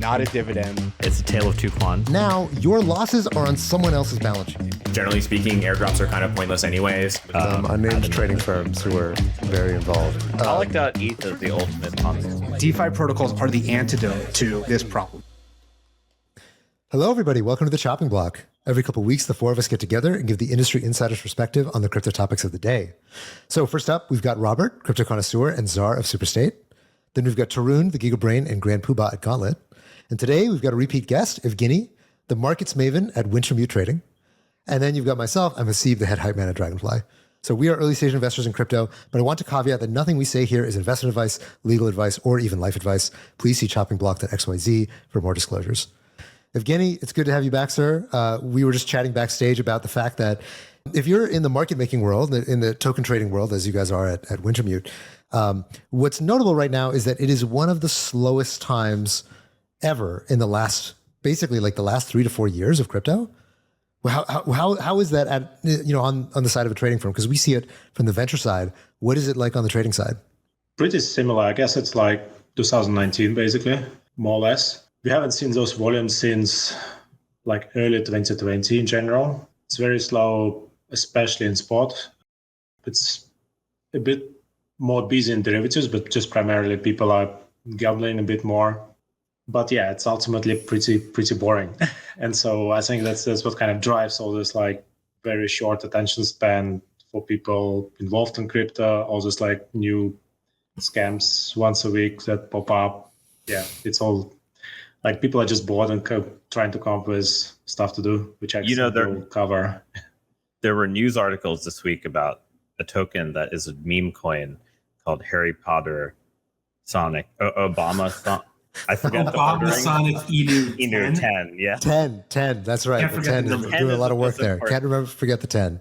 not a dividend. It's a tale of two clans. Now, your losses are on someone else's balance sheet. Generally speaking, airdrops are kind of pointless anyways. Unnamed trading firms who are very involved. I like that ETH is the ultimate Ponzi. DeFi protocols are the antidote to this problem. Hello, everybody. Welcome to the Chopping Block. Every couple of weeks, the four of us get together and give the industry insider's perspective on the crypto topics of the day. So first up, we've got Robert, crypto connoisseur and czar of Superstate. Then we've got Tarun, the Giga Brain and Grand Poobah at Gauntlet. And today we've got a repeat guest, Evgeny, the markets maven at Wintermute Trading. And then you've got myself, I'm Haseeb, the head hype man at Dragonfly. So we are early stage investors in crypto, but I want to caveat that nothing we say here is investment advice, legal advice, or even life advice. Please see choppingblock.xyz for more disclosures. Evgeny, it's good to have you back, sir. We were just chatting backstage about the fact that if you're in the market making world, in the token trading world, as you guys are at Wintermute, what's notable right now is that it is one of the slowest times ever in the last, basically like the last 3 to 4 years of crypto. How is that at, on the side of a trading firm? Because we see it from the venture side. What is it like on the trading side? Pretty similar. I guess it's like 2019, basically, more or less. We haven't seen those volumes since like early 2020 in general. It's very slow, especially in spot. It's a bit more busy in derivatives, but just primarily people are gambling a bit more. But yeah, it's ultimately pretty boring. And so I think that's what kind of drives all this like very short attention span for people involved in crypto, all this like new scams once a week that pop up. Yeah, it's all like people are just bored and trying to come up with stuff to do, which actually will cover. There were news articles this week about a token that is a meme coin called Harry Potter Sonic Obama. I forget the ordering. Sonic Inu 10, yeah. 10, that's right. The 10 is doing a lot of work there. Can't forget the 10.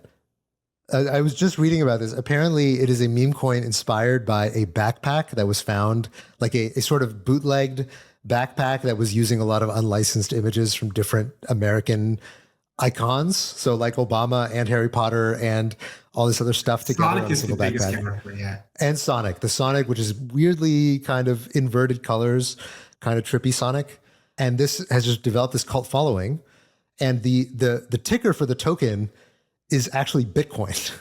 I was just reading about this. Apparently, it is a meme coin inspired by a backpack that was found, like a sort of bootlegged backpack that was using a lot of unlicensed images from different American icons. So like Obama and Harry Potter and all this other stuff together Sonic on a single backpack. Character, yeah. And Sonic, the Sonic, which is weirdly kind of inverted colors, kind of trippy Sonic. And this has just developed this cult following. And the ticker for the token is actually Bitcoin.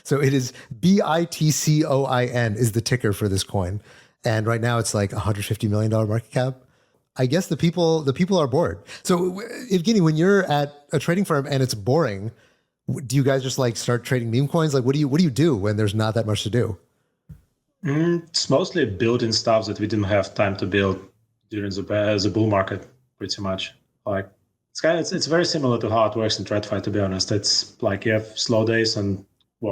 So it is BITCOIN is the ticker for this coin. And right now it's like $150 million market cap. I guess the people are bored. So Evgeny, when you're at a trading firm and it's boring, do you guys just like start trading meme coins? Like what do you do when there's not that much to do? It's mostly building stuff that we didn't have time to build during the bull market, pretty much. Like it's very similar to how it works in TradFi, to be honest. It's like you have slow days and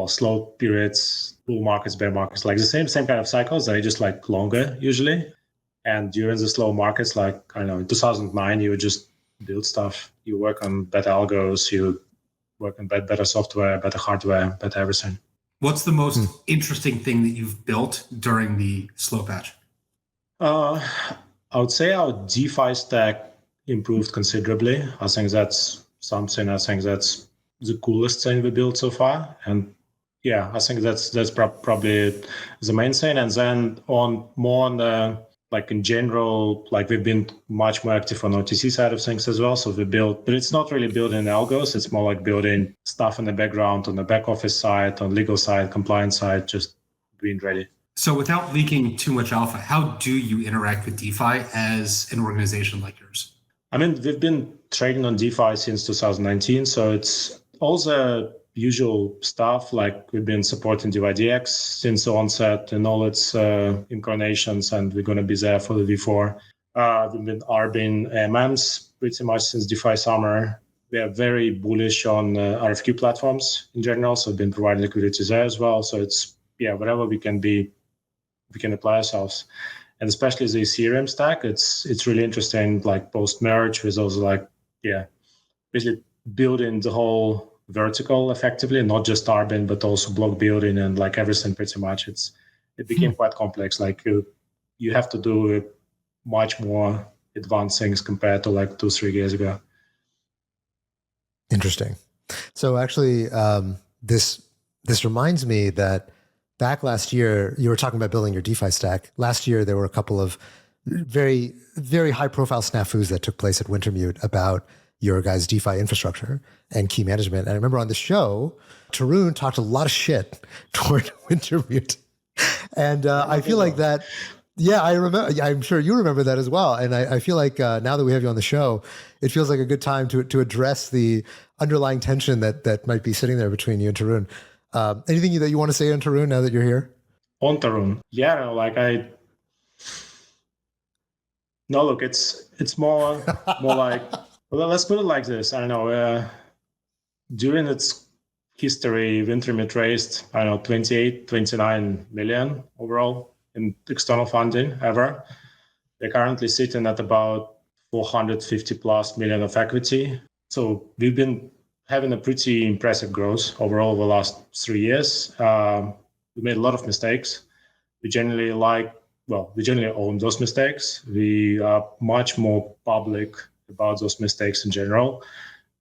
slow periods, bull markets, bear markets, like the same kind of cycles. They're just like longer usually. And during the slow markets, like I don't know, in 2009, you would just build stuff. You work on better algos, you work on better software, better hardware, better everything. What's the most interesting thing that you've built during the slow patch? I would say our DeFi stack improved considerably. I think that's the coolest thing we built so far. And yeah, I think that's probably the main thing. And then on the like in general, like we've been much more active on OTC side of things as well. So we build, but it's not really building algos. It's more like building stuff in the background on the back office side, on legal side, compliance side, just being ready. So without leaking too much alpha, how do you interact with DeFi as an organization like yours? I mean, we've been trading on DeFi since 2019. So it's all the usual stuff, like we've been supporting DYDX since the onset and all its incarnations, and we're going to be there for the V4. We've been arbing AMMs pretty much since DeFi summer. We are very bullish on RFQ platforms in general, so we've been providing liquidity there as well. So it's, wherever we can be, we can apply ourselves. And especially the Ethereum stack, it's really interesting, like post-merge with those basically building the whole vertical effectively, not just arbing, but also block building and like everything pretty much. It became quite complex. Like you have to do much more advanced things compared to like 2-3 years ago. Interesting. So actually, this reminds me that back last year, you were talking about building your DeFi stack. Last year, there were a couple of very, very high profile snafus that took place at Wintermute about your guys' DeFi infrastructure and key management. And I remember on the show, Tarun talked a lot of shit toward Wintermute. And I feel like that, yeah, I remember, I'm sure you remember that as well. And I feel like now that we have you on the show, it feels like a good time to address the underlying tension that might be sitting there between you and Tarun. Anything that you want to say on Tarun now that you're here? On Tarun. Yeah, no, no, look, it's more like, well, let's put it like this. I don't know, during its history, Wintermute raised, 28, 29 million overall in external funding ever. They're currently sitting at about 450 plus million of equity. So we've been having a pretty impressive growth overall over the last 3 years. We made a lot of mistakes. We generally own those mistakes. We are much more public about those mistakes in general.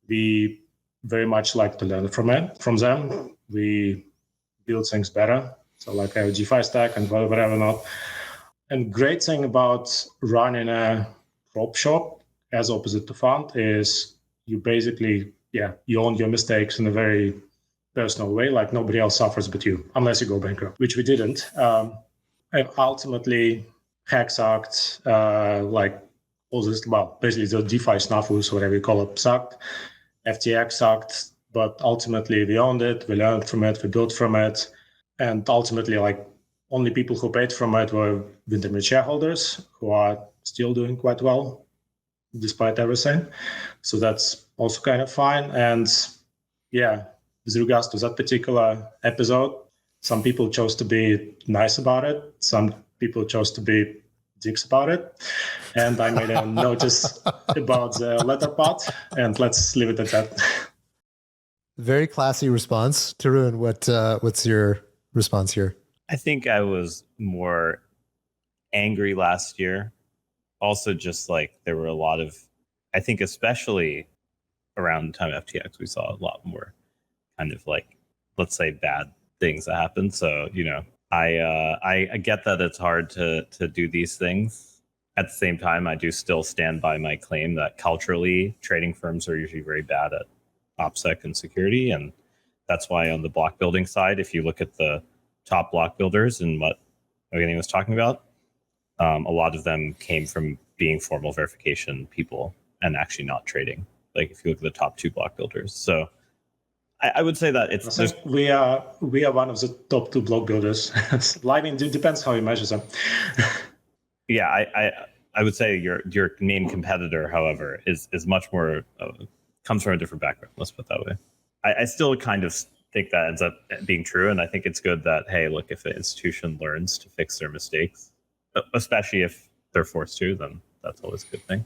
We very much like to learn from them. We build things better. So like our DeFi stack and whatever not. And great thing about running a prop shop as opposite to fund is you basically, you own your mistakes in a very personal way, like nobody else suffers but you, unless you go bankrupt, which we didn't. And ultimately, hack sucked, like all this, well, basically the DeFi snafus, whatever you call it, sucked. FTX sucked, but ultimately we owned it, we learned from it, we built from it. And ultimately, like, only people who paid from it were Wintermute shareholders who are still doing quite well despite everything. So that's also kind of fine. And yeah, with regards to that particular episode, some people chose to be nice about it. Some people chose to be dicks about it. And I made a notice about the latter part, and let's leave it at that. Very classy response. Tarun, what's your response here? I think I was more angry last year. Also, just like there were a lot of, I think especially around the time of FTX, we saw a lot more kind of like, let's say, bad things that happened. So, I get that it's hard to do these things. At the same time, I do still stand by my claim that culturally, trading firms are usually very bad at OPSEC and security. And that's why on the block building side, if you look at the top block builders and what Evgeny was talking about, a lot of them came from being formal verification people and actually not trading. Like if you look at the top 2 block builders. So I would say that it's just, we are one of the top 2 block builders. I mean, it depends how you measure them. Yeah, I would say your main competitor, however, is much more comes from a different background. Let's put it that way. I still kind of think that ends up being true, and I think it's good that, hey, look, if an institution learns to fix their mistakes, especially if they're forced to, then that's always a good thing.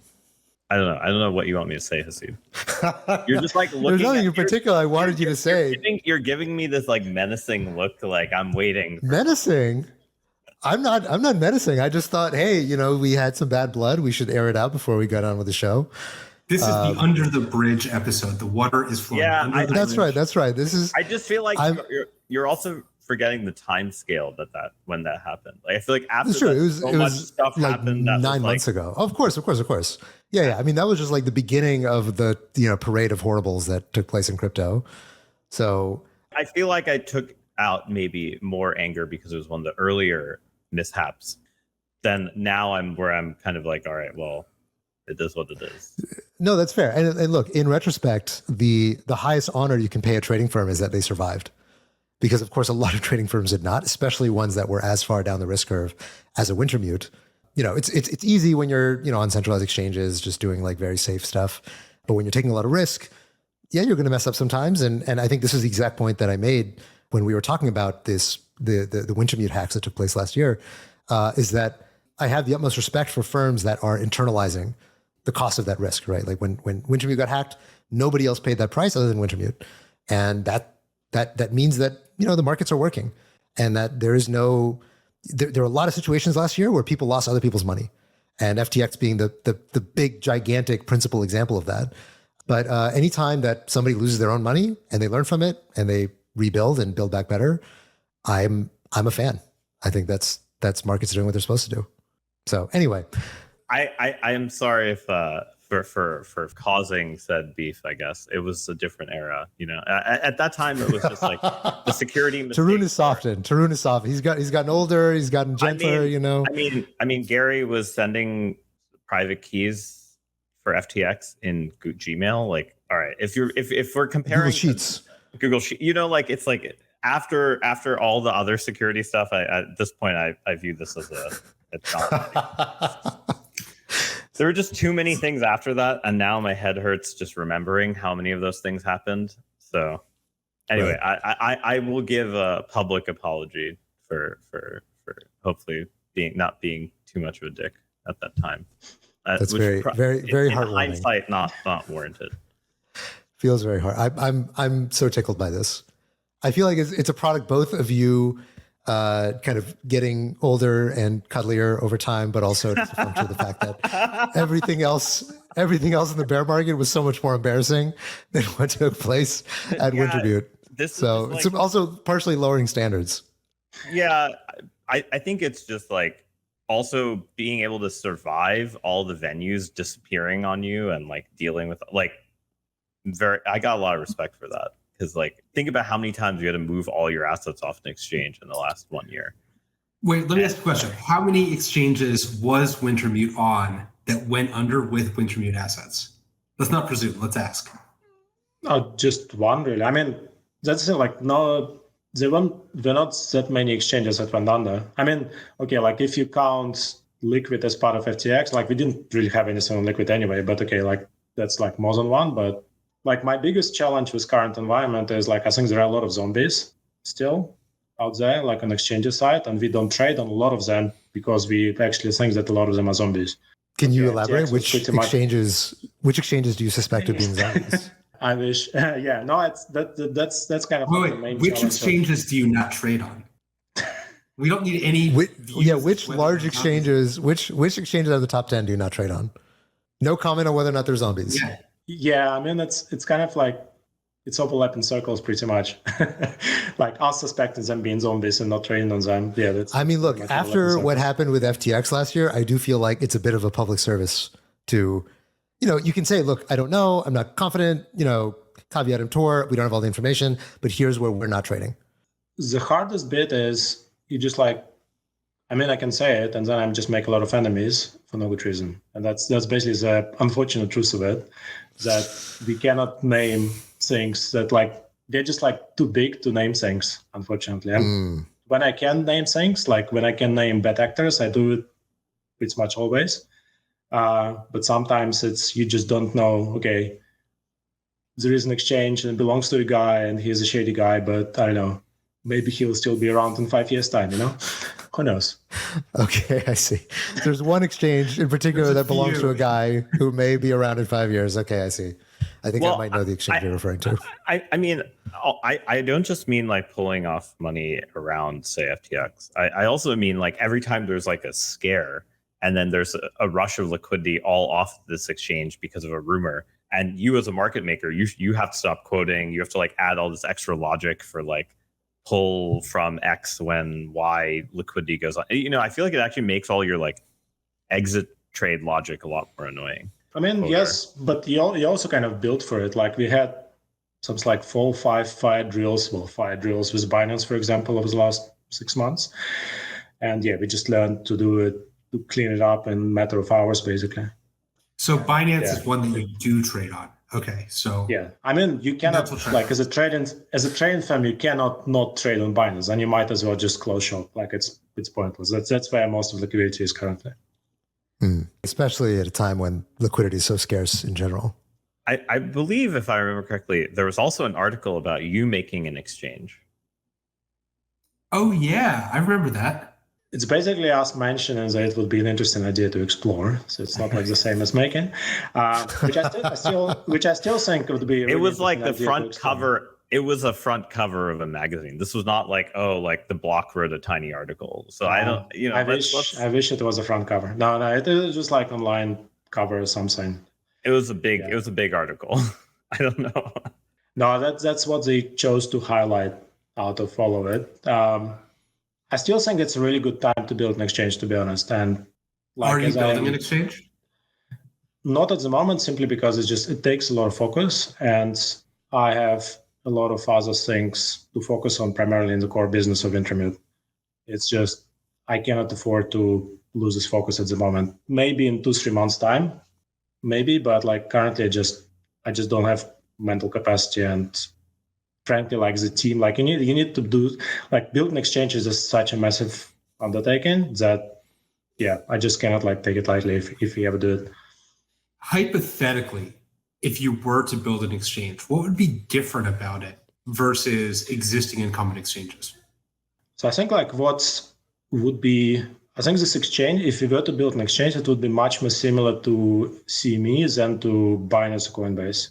I don't know what you want me to say, Haseeb. You're just like looking. There's nothing in particular I wanted you to say. You're giving me this like menacing look, like I'm waiting. Menacing? I'm not menacing. I just thought, hey, we had some bad blood. We should air it out before we got on with the show. This is the Under the Bridge episode. The water is flowing. Yeah, that's right. That's right. This is. I just feel like you're also forgetting the time scale that when that happened. Like I feel like after that, it was stuff like happened that 9 months ago. Of course. Yeah. I mean, that was just like the beginning of the parade of horribles that took place in crypto. So I feel like I took out maybe more anger because it was one of the earlier mishaps. Then now I'm kind of like, all right, well, it is what it is. No, that's fair. And look, in retrospect, the highest honor you can pay a trading firm is that they survived. Because, of course, a lot of trading firms did not, especially ones that were as far down the risk curve as a Wintermute. It's easy when you're, on centralized exchanges, just doing like very safe stuff. But when you're taking a lot of risk, yeah, you're going to mess up sometimes. And I think this is the exact point that I made when we were talking about the Wintermute hacks that took place last year, is that I have the utmost respect for firms that are internalizing the cost of that risk, right? Like when Wintermute got hacked, nobody else paid that price other than Wintermute. And that means that, the markets are working and that there are a lot of situations last year where people lost other people's money, and FTX being the big, gigantic principal example of that. But anytime that somebody loses their own money and they learn from it and they rebuild and build back better, I'm a fan. I think that's markets doing what they're supposed to do. So anyway, I am sorry if for causing said beef. I guess it was a different era. At that time it was just like the security. Tarun is softened. Tarun is soft. He's gotten older. He's gotten gentler. I mean, Gary was sending private keys for FTX in Gmail. Like, all right, if we're comparing Google Sheets, like it's like after all the other security stuff, at this point I view this as a challenge. There were just too many things after that, and now my head hurts just remembering how many of those things happened. So anyway, right. I will give a public apology for hopefully not being too much of a dick at that time. That's very heartwarming. Hindsight, not warranted. Feels very hard. I'm so tickled by this. I feel like it's a product both of you kind of getting older and cuddlier over time, but also just a function of the fact that everything else in the bear market was so much more embarrassing than what took place at Wintermute. So it's also partially lowering standards. Yeah, I think it's just like also being able to survive all the venues disappearing on you and like dealing with like I got a lot of respect for that. Because like, think about how many times you had to move all your assets off an exchange in the last 1 year. Wait, let me ask a question. How many exchanges was Wintermute on that went under with Wintermute assets? Let's not presume. Let's ask. No, just one really. I mean, that's like no. There were not that many exchanges that went under. I mean, okay, like if you count Liquid as part of FTX, like we didn't really have anything on Liquid anyway. But okay, like that's like more than one, but. Like my biggest challenge with current environment is like I think there are a lot of zombies still out there, like on exchange side, and we don't trade on a lot of them because we actually think that a lot of them are zombies. Can you elaborate which exchanges do you suspect of being zombies? I wish, yeah, no, that's kind of the main. Which exchanges do you not trade on? We don't need any. Which large exchanges? Which exchanges out of the top 10 do you not trade on? No comment on whether or not they're zombies. Yeah, I mean it's kind of like it's overlapping circles pretty much. Like us suspecting them being zombies and not trading on them. Yeah, that's. I mean, look, after what happened with FTX last year, I do feel like it's a bit of a public service to, you can say, look, I don't know, I'm not confident, caveat emptor, we don't have all the information, but here's where we're not trading. The hardest bit is you just like, I mean, I can say it, and then I just make a lot of enemies for no good reason, and that's basically the unfortunate truth of it. That we cannot name things that like they're just like too big to name things, unfortunately. And when I can name things, like when I can name bad actors, I do it pretty much always. But sometimes it's you just don't know. Okay, there is an exchange and it belongs to a guy, and he's a shady guy, but I don't know. Maybe he'll still be around in 5 years' time. Who knows? Okay, I see. There's one exchange in particular that belongs to a guy who may be around in 5 years. Okay, I see. I think I might know the exchange you're referring to. I mean, I don't just mean like pulling off money around, say, FTX. I also mean like every time there's like a scare and then there's a rush of liquidity all off this exchange because of a rumor. And you as a market maker, you have to stop quoting. You have to like add all this extra logic for like pull from X when Y liquidity goes on. I feel like it actually makes all your like exit trade logic a lot more annoying. I mean, yes, but you also kind of built for it. Like we had some like 4 or 5 fire drills with Binance, for example, over the last 6 months. And yeah, we just learned to do it, to clean it up in a matter of hours, basically. So Binance is one that you do trade on. Okay, so yeah, I mean, you cannot like as a trading firm, you cannot not trade on Binance, and you might as well just close shop. Like it's pointless. That's where most of the liquidity is currently. Especially at a time when liquidity is so scarce in general. I believe, if I remember correctly, there was also an article about you making an exchange. Oh yeah, I remember that. It's basically us mentioning that it would be an interesting idea to explore. So it's not like the same as making, which I still think would be. It was like the front cover. It was a front cover of a magazine. This was not like the Block wrote a tiny article. So I don't. I wish it was a front cover. No, it was just like online cover or something. It was a big article. I don't know. No, that's what they chose to highlight out of all of it. I still think it's a really good time to build an exchange, to be honest. And Are you as I building am- an exchange? Not at the moment, simply because it takes a lot of focus, and I have a lot of other things to focus on, primarily in the core business of Wintermute. It's just I cannot afford to lose this focus at the moment. Maybe in 2-3 months' time, maybe, but like currently, I just don't have mental capacity, and frankly, like the team, like you need to do, like, build an exchange is just such a massive undertaking that I just cannot like take it lightly if we ever do it. Hypothetically, if you were to build an exchange, what would be different about it versus existing incumbent exchanges? So I think like I think this exchange, if we were to build an exchange, it would be much more similar to CME than to Binance or Coinbase.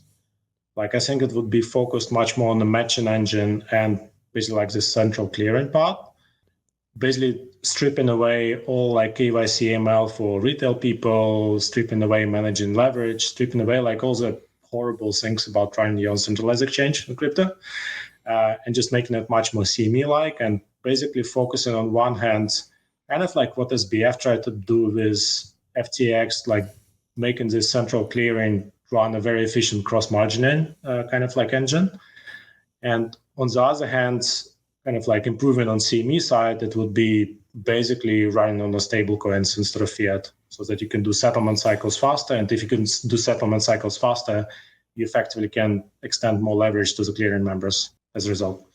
Like, I think it would be focused much more on the matching engine and basically like the central clearing part, basically stripping away all like KYC ML for retail people, stripping away managing leverage, stripping away like all the horrible things about trying to use centralized exchange in crypto, and just making it much more CME-like, and basically focusing on one hand, kind of like what SBF tried to do with FTX, like making this central clearing run a very efficient cross-margining kind of like engine. And on the other hand, kind of like improving on CME side, it would be basically running on a stable coins instead of fiat, so that you can do settlement cycles faster. And if you can do settlement cycles faster, you effectively can extend more leverage to the clearing members as a result.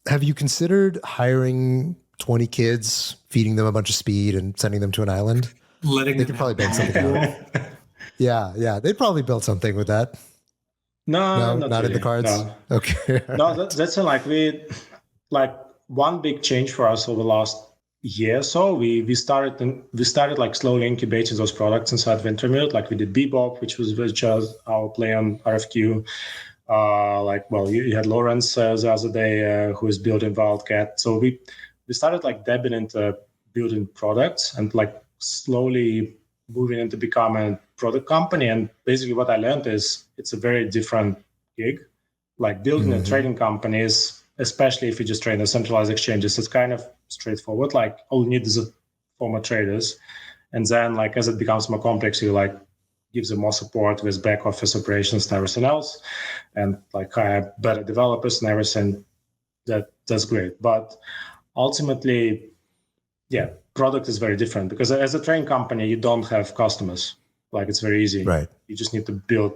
Have you considered hiring 20 kids, feeding them a bunch of speed and sending them to an island? They could probably build something out. Yeah. They'd probably build something with that. No, not really. in the cards. No. Okay. No, that's like one big change for us over the last year or so. We started like slowly incubating those products inside Wintermute. Like we did Bebop, which was just our play on RFQ. You had Lawrence the other day who is building Wildcat. So we started like dabbing into building products and like slowly moving into becoming a product company. And basically what I learned is it's a very different gig. Like building a trading company is, especially if you just trade on centralized exchanges, it's kind of straightforward. Like all you need is a former traders. And then like as it becomes more complex, you like give them more support with back office operations and everything else, and like hire better developers and everything. That's great. But ultimately, product is very different, because as a trading company, you don't have customers. Like it's very easy. Right. You just need to build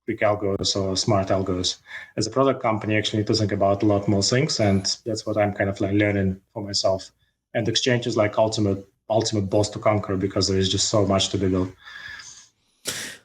quick algos or smart algos. As a product company, you actually need to think about a lot more things, and that's what I'm kind of like learning for myself. And exchange is like ultimate boss to conquer, because there is just so much to be built.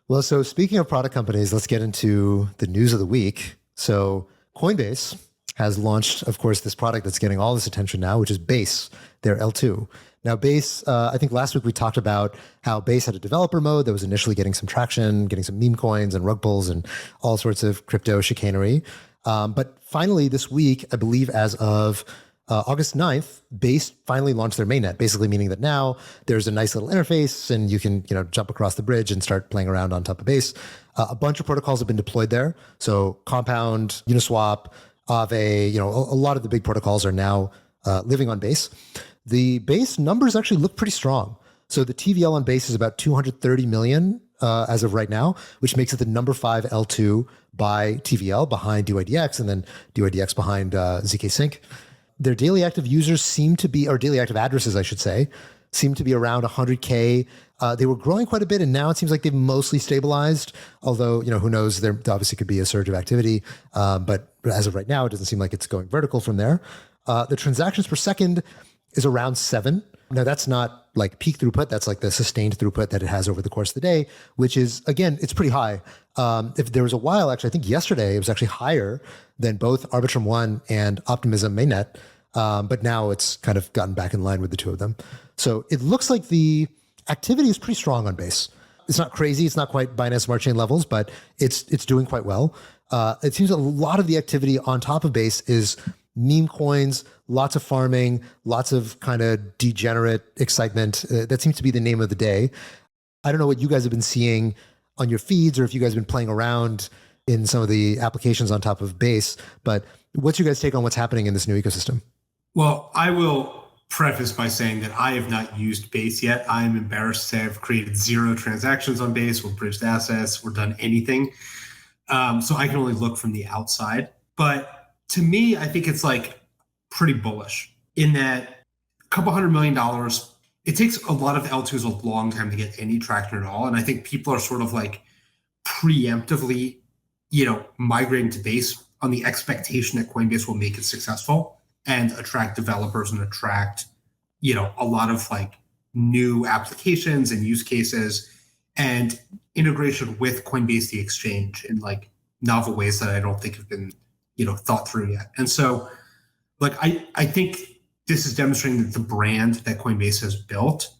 Well, so speaking of product companies, let's get into the news of the week. So Coinbase has launched, of course, this product that's getting all this attention now, which is Base, their L2. Now, Base, I think last week we talked about how Base had a developer mode that was initially getting some traction, getting some meme coins and rug pulls and all sorts of crypto chicanery. But finally this week, I believe as of August 9th, Base finally launched their mainnet, basically meaning that now there's a nice little interface and you can jump across the bridge and start playing around on top of Base. A bunch of protocols have been deployed there. So Compound, Uniswap, Aave, a lot of the big protocols are now living on Base. The Base numbers actually look pretty strong. So the TVL on Base is about 230 million as of right now, which makes it the number 5 L2 by TVL, behind DYDX, and then DYDX behind ZK Sync. Their daily active users or daily active addresses, I should say, seem to be around 100K. They were growing quite a bit, and now it seems like they've mostly stabilized. Although, who knows, there obviously could be a surge of activity. But as of right now, it doesn't seem like it's going vertical from there. The transactions per second is around 7. Now, that's not like peak throughput. That's like the sustained throughput that it has over the course of the day, which is, again, it's pretty high. If there was a while, actually, I think yesterday, it was actually higher than both Arbitrum 1 and Optimism mainnet. But now it's kind of gotten back in line with the two of them. So it looks like the activity is pretty strong on Base. It's not crazy. It's not quite Binance Smart Chain levels, but it's doing quite well. It seems a lot of the activity on top of Base is meme coins, lots of farming, lots of kind of degenerate excitement. That seems to be the name of the day. I don't know what you guys have been seeing on your feeds, or if you guys have been playing around in some of the applications on top of Base, but what's your guys' take on what's happening in this new ecosystem? Well, I will preface by saying that I have not used Base yet. I am embarrassed to say I've created 0 transactions on Base or bridged assets or done anything. So I can only look from the outside. But to me, I think it's like pretty bullish in that a couple $100 million, it takes a lot of L2s a long time to get any traction at all. And I think people are sort of like preemptively, migrating to Base on the expectation that Coinbase will make it successful and attract developers and attract, a lot of like new applications and use cases and integration with Coinbase, the exchange, in like novel ways that I don't think have been, thought through yet. And so like, I think this is demonstrating that the brand that Coinbase has built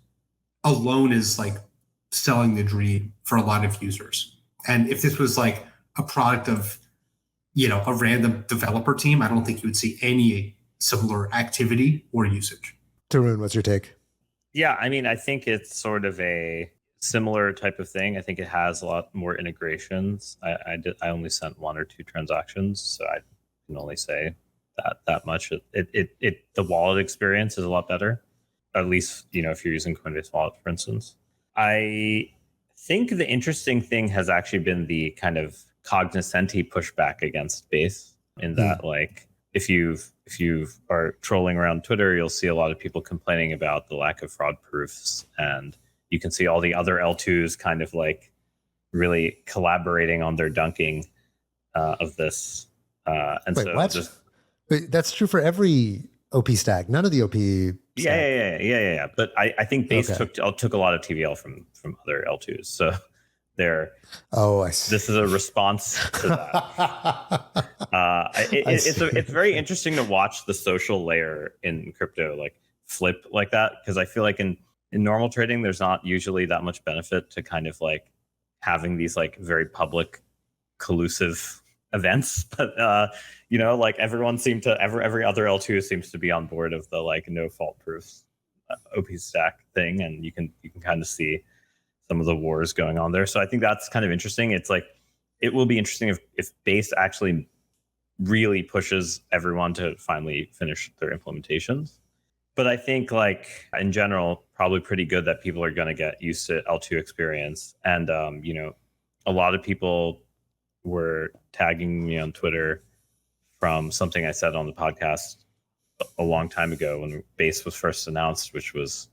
alone is like selling the dream for a lot of users. And if this was like a product of, a random developer team, I don't think you would see any similar activity or usage. Tarun, what's your take? Yeah, I mean, I think it's sort of a similar type of thing. I think it has a lot more integrations. I only sent 1 or 2 transactions, so I can only say that much. The wallet experience is a lot better, at least if you're using Coinbase Wallet, for instance. I think the interesting thing has actually been the kind of cognoscenti pushback against Base, in that like if you are trolling around Twitter, you'll see a lot of people complaining about the lack of fraud proofs, and you can see all the other L2s kind of like really collaborating on their dunking of this. And Wait, so what? Wait, that's true for every OP stack. None of the OP stack. Yeah. But I think Base took a lot of TVL from other L2s. So I see. This is a response to that. It's very interesting to watch the social layer in crypto like flip like that, because I feel like in normal trading, there's not usually that much benefit to kind of like having these like very public collusive events. But like everyone seemed to every other L2 seems to be on board of the like no fault proofs OP stack thing, and you can kind of see some of the wars going on there. So I think that's kind of interesting. It's like, it will be interesting if Base actually really pushes everyone to finally finish their implementations. But I think like in general, probably pretty good that people are going to get used to L2 experience. And, a lot of people were tagging me on Twitter from something I said on the podcast a long time ago when Base was first announced, which was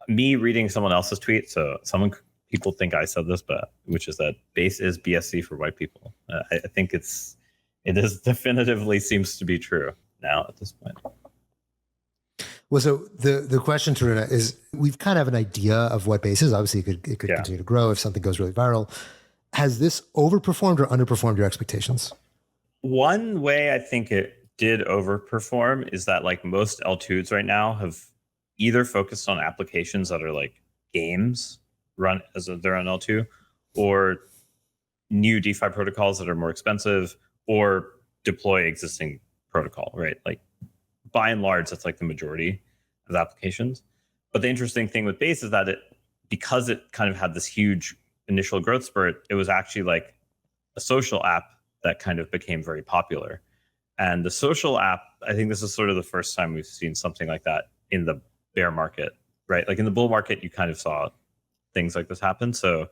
me reading someone else's tweet. So people think I said this, but which is that Base is BSC for white people. I think it is definitively seems to be true now at this point. Well, so the question, Tarun, is we've kind of have an idea of what Base is. Obviously, it could continue to grow if something goes really viral. Has this overperformed or underperformed your expectations? One way I think it did overperform is that like most L2s right now have either focused on applications that are like games run as their own L2, or new DeFi protocols that are more expensive, or deploy existing protocol, right? Like by and large, that's like the majority of the applications. But the interesting thing with Base is that because it kind of had this huge initial growth spurt, it was actually like a social app that kind of became very popular. And the social app, I think this is sort of the first time we've seen something like that in the bear market, right? Like in the bull market, you kind of saw things like this happen. So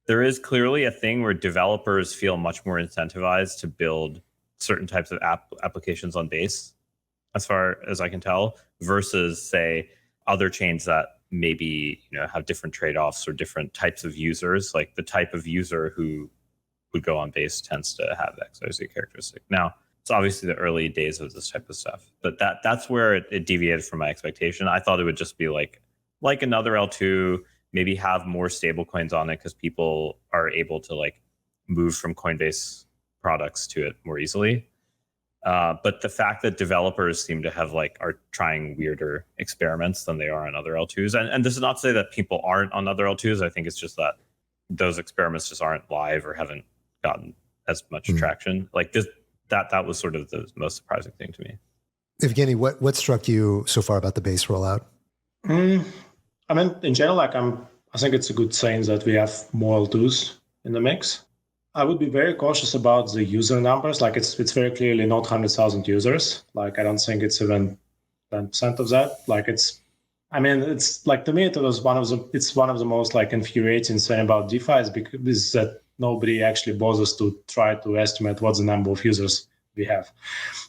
there is clearly a thing where developers feel much more incentivized to build certain types of applications on Base, as far as I can tell, versus say other chains that maybe have different trade-offs or different types of users. Like the type of user who would go on Base tends to have XYZ characteristic. Now, it's obviously the early days of this type of stuff, but that's where it deviated from my expectation. I thought it would just be like another L2, maybe have more stable coins on it because people are able to like move from Coinbase products to it more easily. But the fact that developers seem to have are trying weirder experiments than they are on other L2s. And this is not to say that people aren't on other L2s. I think it's just that those experiments just aren't live or haven't gotten as much traction. Like this, that was sort of the most surprising thing to me. Evgeny, what struck you so far about the Base rollout? I mean, in general, I think it's a good sign that we have more L2s in the mix. I would be very cautious about the user numbers. Like it's very clearly not 100,000 users. Like I don't think it's even 10% of that. Like it's like, to me, it's one of the most like infuriating thing about DeFi is that nobody actually bothers to try to estimate what the number of users we have.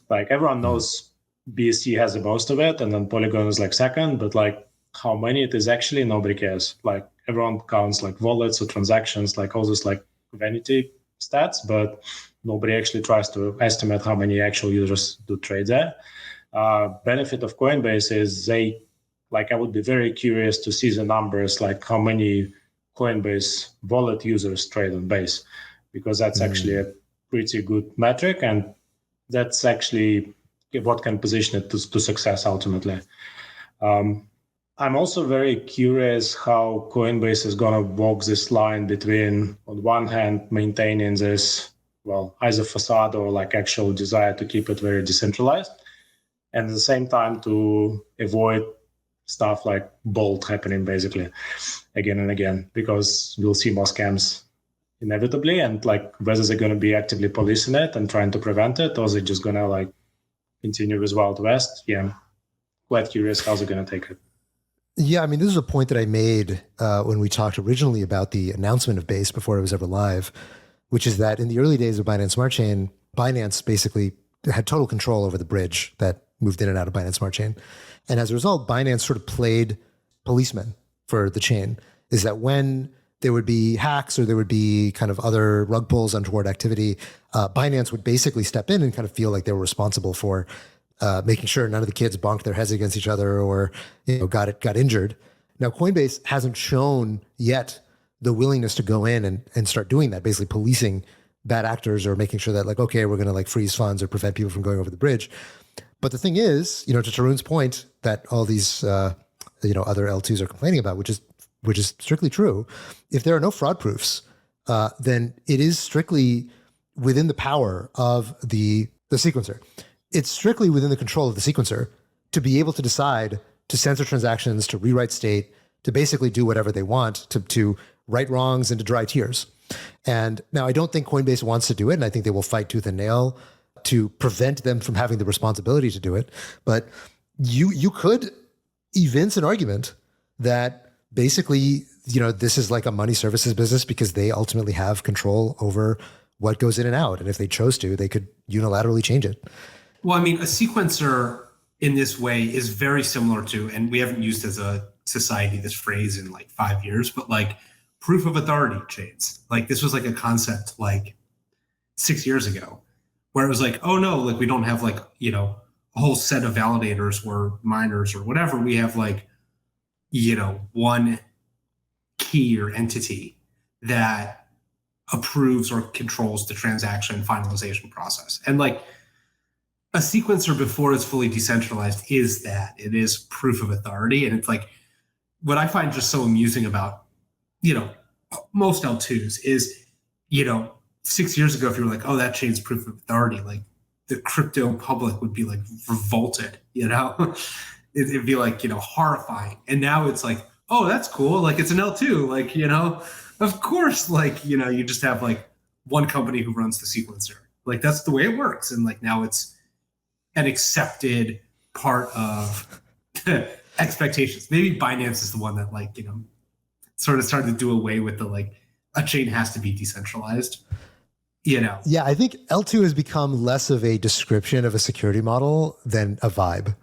Like everyone knows BSC has the most of it, and then Polygon is like second, but like how many it is actually, nobody cares. Like everyone counts like wallets or transactions, like all this like vanity stats, but nobody actually tries to estimate how many actual users do trade there. Benefit of Coinbase is I would be very curious to see the numbers, like how many Coinbase wallet users trade on Base, because that's actually a pretty good metric, and that's actually what can position it to success ultimately. I'm also very curious how Coinbase is going to walk this line between, on one hand, maintaining this, well, either facade or like actual desire to keep it very decentralized, and at the same time to avoid stuff like Bolt happening basically again and again, because we'll see more scams inevitably, and like whether they're going to be actively policing it and trying to prevent it, or they're just going to like continue with Wild West. Yeah, I'm quite curious how they're going to take it. Yeah, I mean, this is a point that I made when we talked originally about the announcement of Base before it was ever live, which is that in the early days of Binance Smart Chain, Binance basically had total control over the bridge that moved in and out of Binance Smart Chain. And as a result, Binance sort of played policeman for the chain. Is that when there would be hacks or there would be kind of other rug pulls, untoward activity, Binance would basically step in and kind of feel like they were responsible for making sure none of the kids bonked their heads against each other or got injured. Now, Coinbase hasn't shown yet the willingness to go in and start doing that, basically policing bad actors or making sure that like, okay, we're going to like freeze funds or prevent people from going over the bridge. But the thing is, to Tarun's point that all these, other L2s are complaining about, which is strictly true. If there are no fraud proofs, then it is strictly within the power of the sequencer. It's strictly within the control of the sequencer to be able to decide to censor transactions, to rewrite state, to basically do whatever they want, to right wrongs and to dry tears. And now I don't think Coinbase wants to do it, and I think they will fight tooth and nail to prevent them from having the responsibility to do it. But you could evince an argument that basically, this is like a money services business because they ultimately have control over what goes in and out. And if they chose to, they could unilaterally change it. Well, I mean, a sequencer in this way is very similar to, and we haven't used as a society this phrase in like 5 years, but like proof of authority chains. Like this was like a concept like 6 years ago, where it was like, oh no, like we don't have like, a whole set of validators or miners or whatever. We have like, one key or entity that approves or controls the transaction finalization process. And like a sequencer before it's fully decentralized is that it is proof of authority. And it's like, what I find just so amusing about, most L2s is, 6 years ago, if you were like, oh, that chain's proof of authority, like the crypto public would be like revolted, it'd be like, horrifying. And now it's like, oh, that's cool. Like it's an L2, like, of course, like, you just have like one company who runs the sequencer. Like that's the way it works. And like now it's an accepted part of expectations. Maybe Binance is the one that like, sort of started to do away with the like a chain has to be decentralized. Yeah, I think L2 has become less of a description of a security model than a vibe.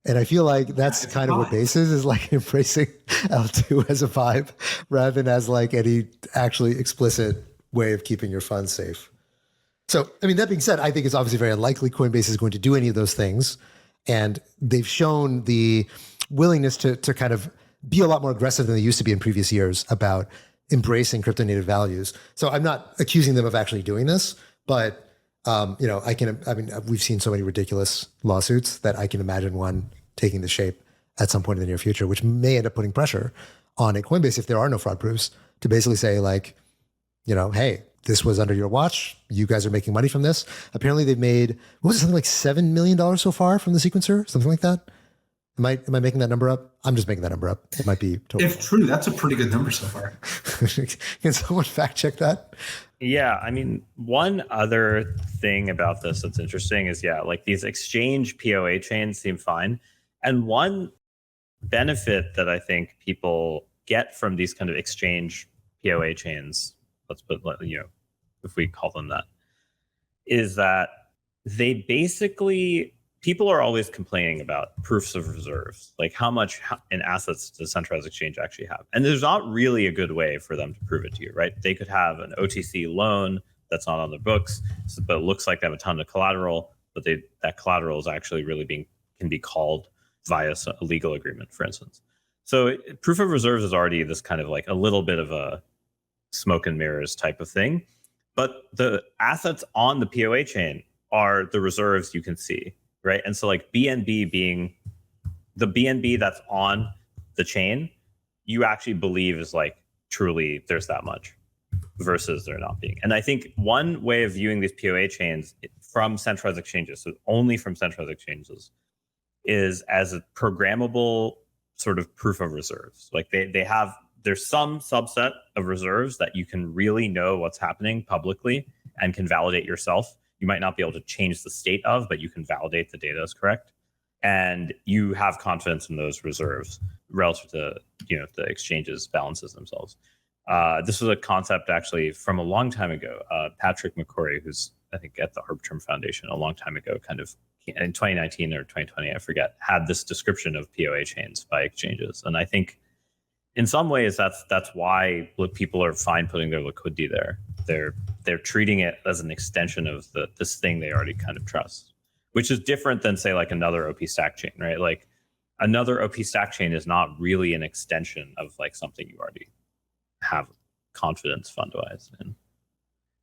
And I feel like that's kind of what Base is like embracing L2 as a vibe rather than as like any actually explicit way of keeping your funds safe. So, I mean, that being said, I think it's obviously very unlikely Coinbase is going to do any of those things. And they've shown the willingness to kind of be a lot more aggressive than they used to be in previous years about embracing crypto native values. So I'm not accusing them of actually doing this, but we've seen so many ridiculous lawsuits that I can imagine one taking the shape at some point in the near future, which may end up putting pressure on a Coinbase if there are no fraud proofs to basically say like, hey, this was under your watch. You guys are making money from this. Apparently they've made, something like $7 million so far from the sequencer, something like that. Am I making that number up? I'm just making that number up. It might be totally if true, that's a pretty good number so far. Can someone fact check that? Yeah, I mean, one other thing about this that's interesting is, like these exchange POA chains seem fine. And one benefit that I think people get from these kind of exchange POA chains, let's put, if we call them that, is that they basically, people are always complaining about proofs of reserves, like how much in assets does centralized exchange actually have? And there's not really a good way for them to prove it to you, right? They could have an OTC loan that's not on their books, but it looks like they have a ton of collateral, but that collateral is actually really can be called via a legal agreement, for instance. So proof of reserves is already this kind of like a little bit of a smoke and mirrors type of thing. But the assets on the POA chain are the reserves you can see, right? And so like BNB being the BNB that's on the chain, you actually believe is like truly there's that much versus there not being. And I think one way of viewing these POA chains from centralized exchanges, so only from centralized exchanges, is as a programmable sort of proof of reserves. Like there's some subset of reserves that you can really know what's happening publicly and can validate yourself. You might not be able to change the state of, but you can validate the data is correct. And you have confidence in those reserves relative to, the exchanges balances themselves. This was a concept actually from a long time ago. Patrick McCrory, who's I think at the Arbitrum Foundation a long time ago, kind of in 2019 or 2020, I forget, had this description of POA chains by exchanges. And I think in some ways that's why people are fine putting their liquidity there. They're treating it as an extension of this thing they already kind of trust, which is different than say like another OP stack chain, right? Like another OP stack chain is not really an extension of like something you already have confidence fund-wise in.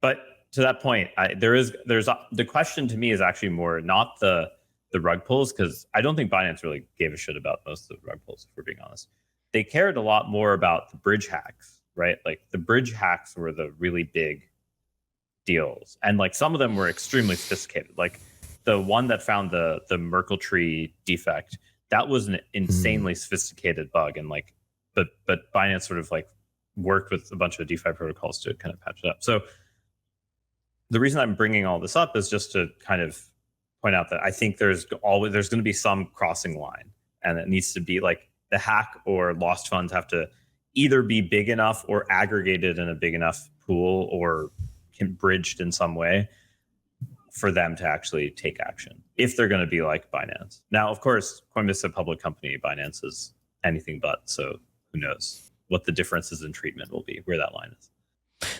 But to that point, the question to me is actually more not the rug pulls, because I don't think Binance really gave a shit about most of the rug pulls, if we're being honest. They cared a lot more about the bridge hacks, right? Like the bridge hacks were the really big deals. And like some of them were extremely sophisticated. Like the one that found the Merkle tree defect, that was an insanely sophisticated bug. And like, but Binance sort of like worked with a bunch of DeFi protocols to kind of patch it up. So the reason I'm bringing all this up is just to kind of point out that I think there's going to be some crossing line, and it needs to be like the hack or lost funds have to either be big enough or aggregated in a big enough pool or bridged in some way for them to actually take action if they're going to be like Binance. Now, of course, Coinbase is a public company. Binance is anything but. So who knows what the differences in treatment will be, where that line is.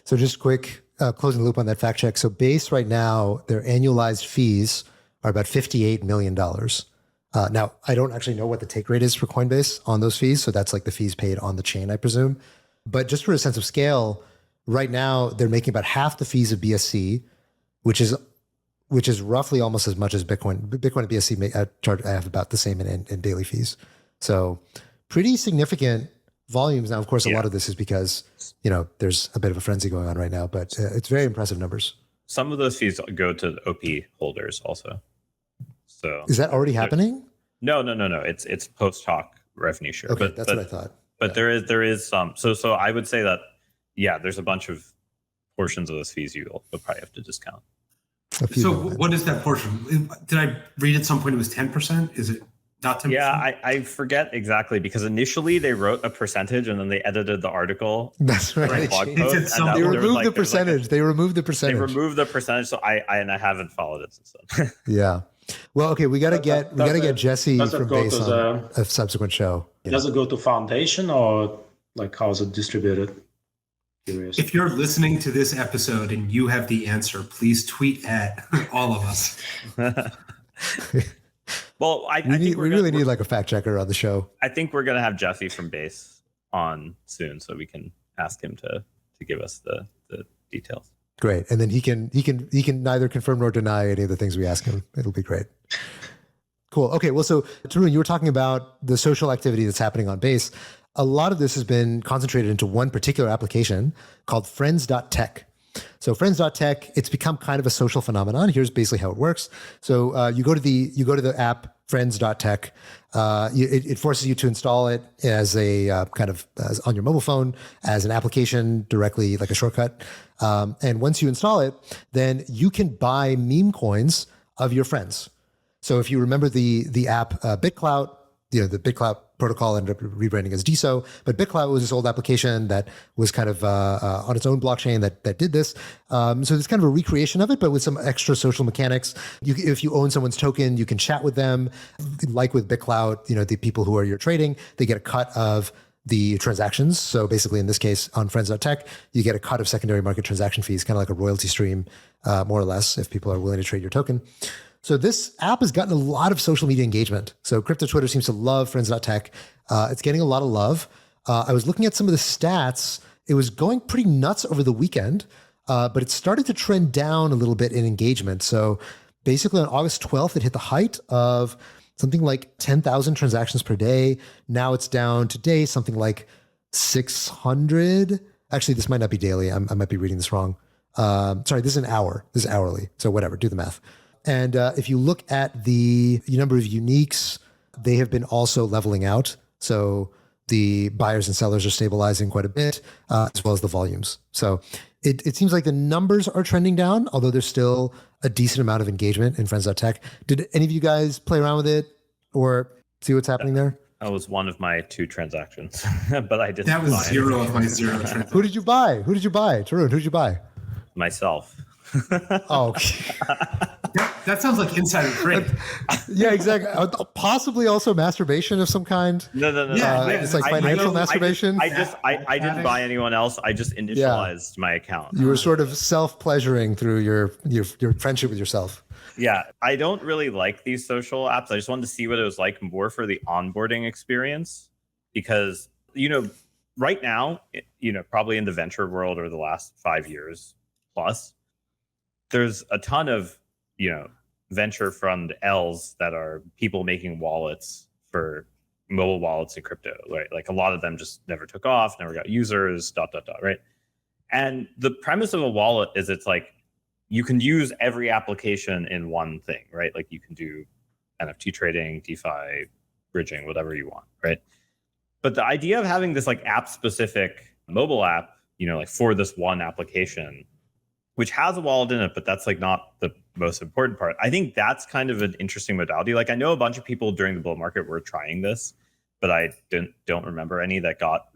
So just quick closing the loop on that fact check. So Base right now, their annualized fees are about $58 million. Now, I don't actually know what the take rate is for Coinbase on those fees. So that's like the fees paid on the chain, I presume. But just for a sense of scale, right now, they're making about half the fees of BSC, which is roughly almost as much as Bitcoin. Bitcoin and BSC have about the same in daily fees. So pretty significant volumes. Now, of course, a lot of this is because, there's a bit of a frenzy going on right now, but it's very impressive numbers. Some of those fees go to the OP holders also. So is that already happening? No. It's post hoc revenue share. Okay, that's what I thought. But there is some. So I would say that, there's a bunch of portions of those fees you'll probably have to discount. So what is that portion? Did I read at some point it was 10%? Is it not 10%? Yeah, I forget exactly, because initially they wrote a percentage and then they edited the article. That's right. They removed the percentage. They removed the percentage. So I haven't followed it since then. Yeah. Well, okay, we got to get Jesse from Base on a subsequent show. Does it go to foundation or like how is it distributed? Curious. If you're listening to this episode and you have the answer, please tweet at all of us. Well, we really need like a fact checker on the show. I think we're gonna have Jesse from Base on soon, so we can ask him to give us the details. Great, and then he can neither confirm nor deny any of the things we ask him. It'll be great. Cool. Okay. Well, so Tarun, you were talking about the social activity that's happening on Base. A lot of this has been concentrated into one particular application called friend.tech. So friends.tech, it's become kind of a social phenomenon. Here's basically how it works. So you go to the app friends.tech. It forces you to install it as a as on your mobile phone as an application directly, like a shortcut. And once you install it, then you can buy meme coins of your friends. So if you remember the app BitClout, the BitClout protocol ended up rebranding as DeSo, but BitClout was this old application that was kind of on its own blockchain that did this. So it's kind of a recreation of it, but with some extra social mechanics. If you own someone's token, you can chat with them. Like with BitClout, the people who are you're trading, they get a cut of the transactions. So basically, in this case, on friends.tech, you get a cut of secondary market transaction fees, kind of like a royalty stream, more or less, if people are willing to trade your token. So this app has gotten a lot of social media engagement. So crypto Twitter seems to love friends.tech. It's getting a lot of love. I was looking at some of the stats. It was going pretty nuts over the weekend, but it started to trend down a little bit in engagement. So basically on August 12th, it hit the height of something like 10,000 transactions per day. Now it's down today, something like 600. Actually, this might not be daily. I might be reading this wrong. Sorry, this is an hour. This is hourly. So whatever, do the math. And if you look at the number of uniques, they have been also leveling out. So the buyers and sellers are stabilizing quite a bit, as well as the volumes. So it seems like the numbers are trending down, although there's still a decent amount of engagement in friends.tech. Did any of you guys play around with it or see what's happening there? That was one of my 2 transactions, but I didn't. That was buy 0 of my 0 transactions. Who did you buy? Tarun, who did you buy? myself. Oh, okay. That sounds like insider trading. Yeah, exactly. Possibly also masturbation of some kind. No. Yeah, it's like financial masturbation. I didn't buy anyone else. I just initialized my account. You were sort of self-pleasuring through your friendship with yourself. Yeah, I don't really like these social apps. I just wanted to see what it was like more for the onboarding experience, because right now, probably in the venture world over the last 5 years plus, there's a ton of venture fund L's that are people making wallets for mobile wallets and crypto, right? Like a lot of them just never took off, never got users, ... right? And the premise of a wallet is it's like you can use every application in one thing, right? Like you can do NFT trading, DeFi, bridging, whatever you want, right? But the idea of having this like app specific mobile app, like for this one application, which has a wallet in it, but that's like not the most important part. I think that's kind of an interesting modality. Like I know a bunch of people during the bull market were trying this, but I don't remember any that got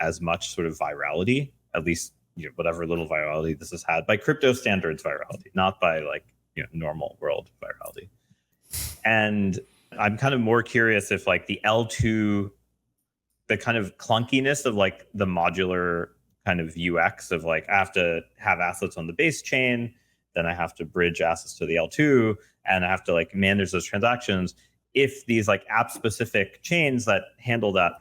as much sort of virality, at least whatever little virality this has had by crypto standards virality, not by like normal world virality. And I'm kind of more curious if like the L2, the kind of clunkiness of like the modular kind of UX of like I have to have assets on the base chain, then I have to bridge assets to the L2, and I have to like manage those transactions. If these like app specific chains that handle that,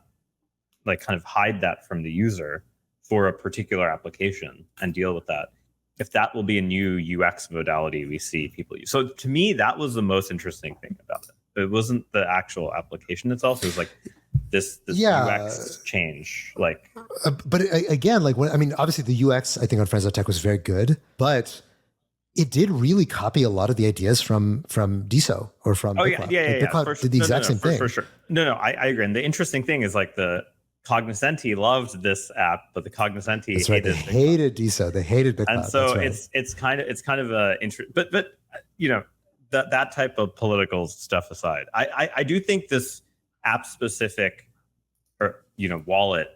like kind of hide that from the user for a particular application and deal with that, if that will be a new UX modality we see people use. So to me, that was the most interesting thing about it. It wasn't the actual application itself. It was like this UX change. Like, but again, like obviously the UX I think on friends.tech was very good, but it did really copy a lot of the ideas from DeSo or from BitClout. BitClout did the exact same thing. For sure. No, I agree. And the interesting thing is like the Cognoscenti loved this app, but the Cognoscenti hated DeSo. They hated BitClout. And so it's kind of a but that type of political stuff aside, I do think this app specific or wallet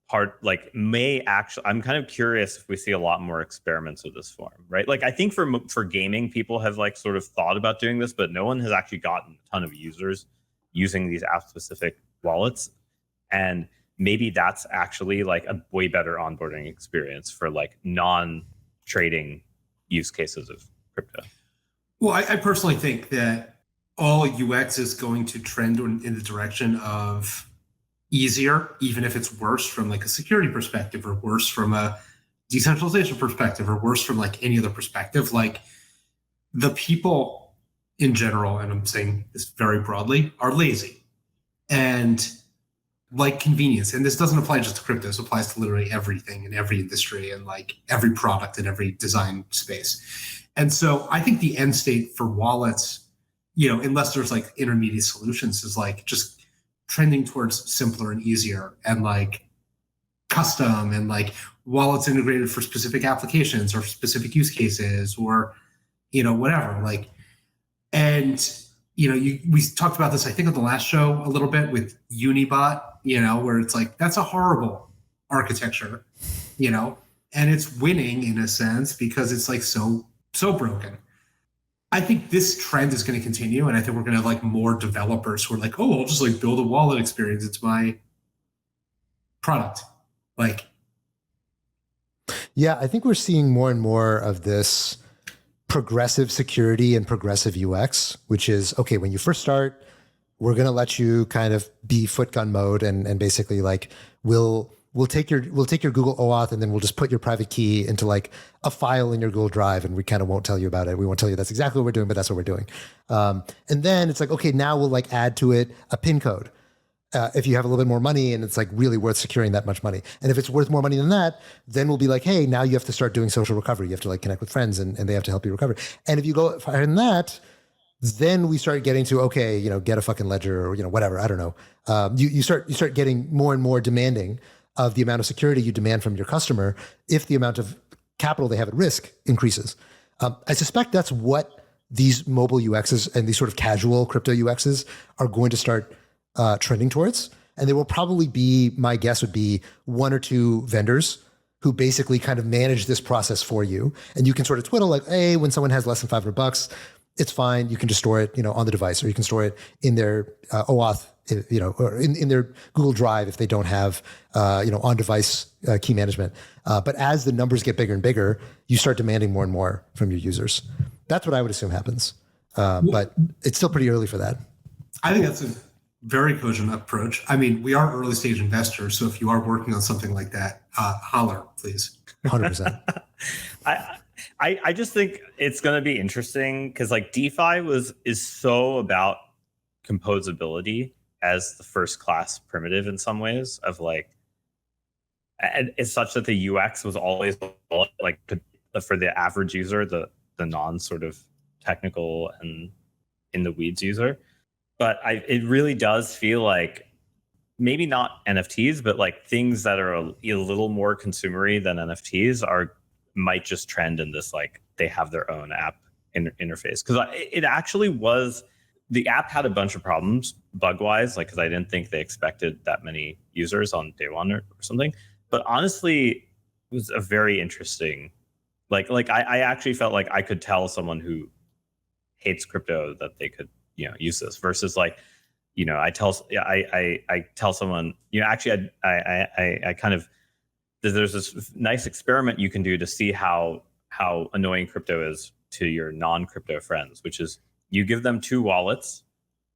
part like may actually, I'm kind of curious if we see a lot more experiments of this form, right? Like I think for gaming, people have like sort of thought about doing this, but no one has actually gotten a ton of users using these app specific wallets. And maybe that's actually like a way better onboarding experience for like non-trading use cases of crypto. Well, I personally think that all UX is going to trend in the direction of easier, even if it's worse from like a security perspective or worse from a decentralization perspective or worse from like any other perspective. Like the people in general, and I'm saying this very broadly, are lazy and like convenience. And this doesn't apply just to crypto. This applies to literally everything in every industry and like every product in every design space. And so I think the end state for wallets, unless there's like intermediate solutions, is like just trending towards simpler and easier and like custom and like wallets integrated for specific applications or specific use cases or, whatever. Like, and we talked about this, I think, on the last show a little bit with Unibot, where it's like, that's a horrible architecture, and it's winning in a sense because it's like so broken. I think this trend is going to continue, and I think we're going to have like more developers who are like, oh, I'll just like build a wallet experience. It's my product. Like, yeah, I think we're seeing more and more of this progressive security and progressive UX, which is, okay, when you first start, we're going to let you kind of be footgun mode and basically like we'll take your Google OAuth and then we'll just put your private key into like a file in your Google Drive and we kind of won't tell you about it. We won't tell you that's exactly what we're doing, but that's what we're doing. And then it's like, okay, now we'll like add to it a PIN code. If you have a little bit more money and it's like really worth securing that much money. And if it's worth more money than that, then we'll be like, hey, now you have to start doing social recovery. You have to like connect with friends and they have to help you recover. And if you go higher than that, then we start getting to, okay, get a fucking ledger or, whatever. I don't know. You start getting more and more demanding of the amount of security you demand from your customer if the amount of capital they have at risk increases. I suspect that's what these mobile UXs and these sort of casual crypto UXs are going to start trending towards. And there will probably be, my guess would be, one or two vendors who basically kind of manage this process for you. And you can sort of twiddle like, hey, when someone has less than $500, it's fine. You can just store it, on the device, or you can store it in their OAuth, or in their Google Drive if they don't have, on-device key management. But as the numbers get bigger and bigger, you start demanding more and more from your users. That's what I would assume happens. But it's still pretty early for that. I think that's a very cogent approach. I mean, we are early stage investors, so if you are working on something like that, holler, please. 100%. I just think it's going to be interesting because like DeFi is so about composability as the first class primitive in some ways of like, and it's such that the UX was always like for the average user, the non sort of technical and in the weeds user. But it really does feel like maybe not NFTs, but like things that are a little more consumery than NFTs might just trend in this, like they have their own app interface. Because it actually was, the app had a bunch of problems bug-wise, like because I didn't think they expected that many users on day one or something. But honestly, it was a very interesting, like I actually felt like I could tell someone who hates crypto that they could use this versus like, I tell someone, actually I kind of, there's this nice experiment you can do to see how annoying crypto is to your non-crypto friends, which is you give them two wallets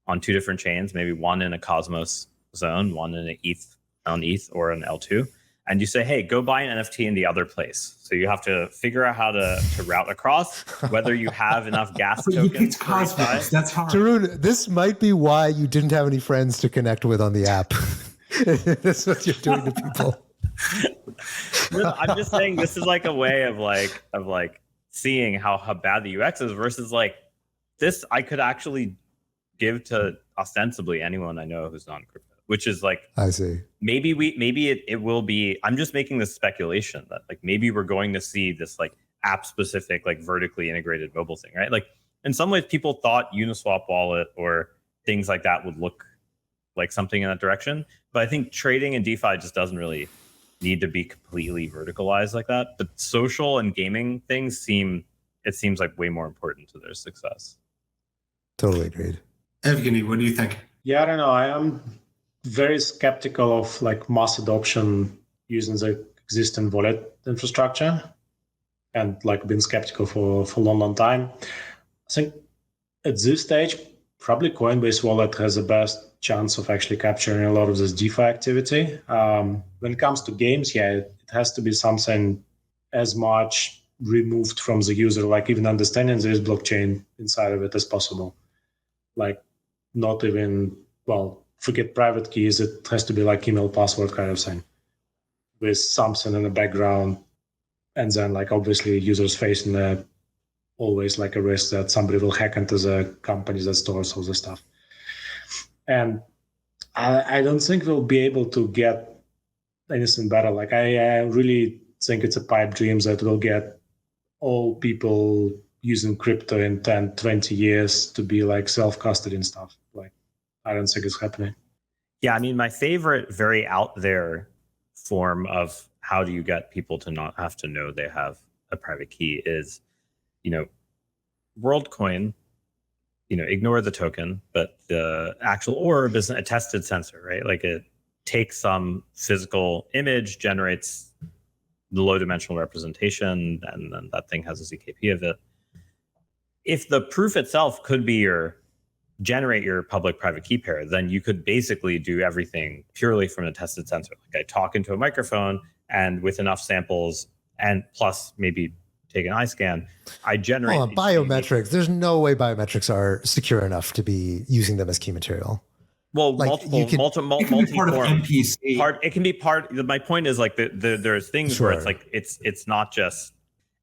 on two different chains, maybe one in a Cosmos zone, one in an ETH or an L2. And you say, hey, go buy an NFT in the other place. So you have to figure out how to route across, whether you have enough gas tokens. Cosmos. That's hard. Tarun, this might be why you didn't have any friends to connect with on the app. That's what you're doing to people. No, I'm just saying this is like a way of seeing how bad the UX is versus like this I could actually give to ostensibly anyone I know who's non-crypto. Which is like, I see. Maybe it will be. I'm just making this speculation that like maybe we're going to see this like app specific, like vertically integrated mobile thing, right? Like in some ways, people thought Uniswap wallet or things like that would look like something in that direction. But I think trading and DeFi just doesn't really need to be completely verticalized like that. But social and gaming things seems like way more important to their success. Totally agreed. Evgeny, what do you think? Yeah, I don't know. I am very skeptical of like mass adoption using the existing wallet infrastructure, and like been skeptical for a long time. I think at this stage, probably Coinbase wallet has the best chance of actually capturing a lot of this DeFi activity. When it comes to games, it has to be something as much removed from the user, like even understanding there is blockchain inside of it as possible. Like not even, forget private keys, it has to be like email password kind of thing with something in the background. And then like obviously users facing always like a risk that somebody will hack into the company that stores all the stuff. And I don't think we'll be able to get anything better. Like I really think it's a pipe dream that will get all people using crypto in 10, 20 years to be like self-custody and stuff. Like, I don't think it's happening. Yeah, I mean, my favorite very out there form of how do you get people to not have to know they have a private key is, WorldCoin, ignore the token, but the actual orb is an attested sensor, right? Like it takes some physical image, generates the low dimensional representation, and then that thing has a ZKP of it. If the proof itself could be generate your public private key pair, then you could basically do everything purely from a tested sensor. Like I talk into a microphone, and with enough samples and plus maybe take an eye scan, I generate biometrics. There's no way biometrics are secure enough to be using them as key material. Well, like multiple it can be part of MPC. It can be part. My point is like there's things where it's like it's not just,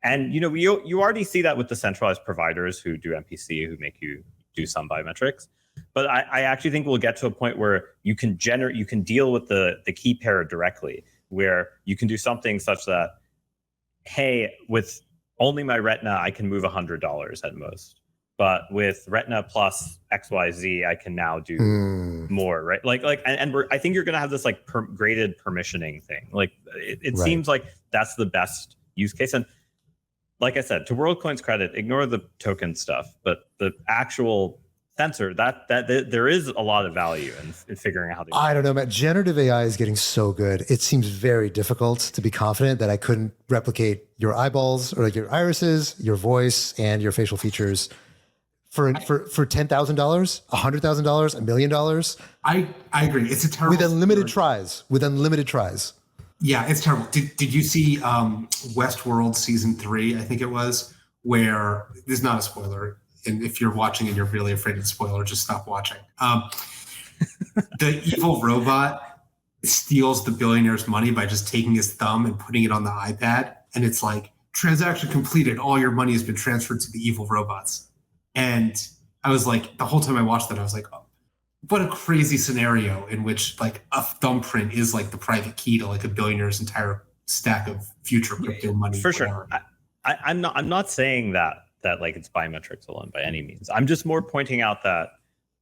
and you already see that with the centralized providers who do MPC, who make you do some biometrics. But I actually think we'll get to a point where you can deal with the key pair directly, where you can do something such that, hey, with only my Retina, I can move $100 at most. But with Retina plus XYZ, I can now do more, right? I think you're going to have this like graded permissioning thing. Like it right. Seems like that's the best use case. And like I said, to WorldCoin's credit, ignore the token stuff, but the actual sensor, that there is a lot of value in figuring out how to. I don't know, Matt. Generative AI is getting so good. It seems very difficult to be confident that I couldn't replicate your eyeballs or like your irises, your voice, and your facial features for $10,000, $100,000, $1 million. I agree. It's a terrible with unlimited tries. Yeah, it's terrible. Did you see Westworld season 3? I think it was, where this is not a spoiler. And if you're watching and you're really afraid of the spoiler, just stop watching. The evil robot steals the billionaire's money by just taking his thumb and putting it on the iPad. And it's like, transaction completed. All your money has been transferred to the evil robots. And I was like, the whole time I watched that, I was like, oh, what a crazy scenario in which like a thumbprint is like the private key to like a billionaire's entire stack of future crypto money. For sure. I'm not saying that like it's biometrics alone by any means. I'm just more pointing out that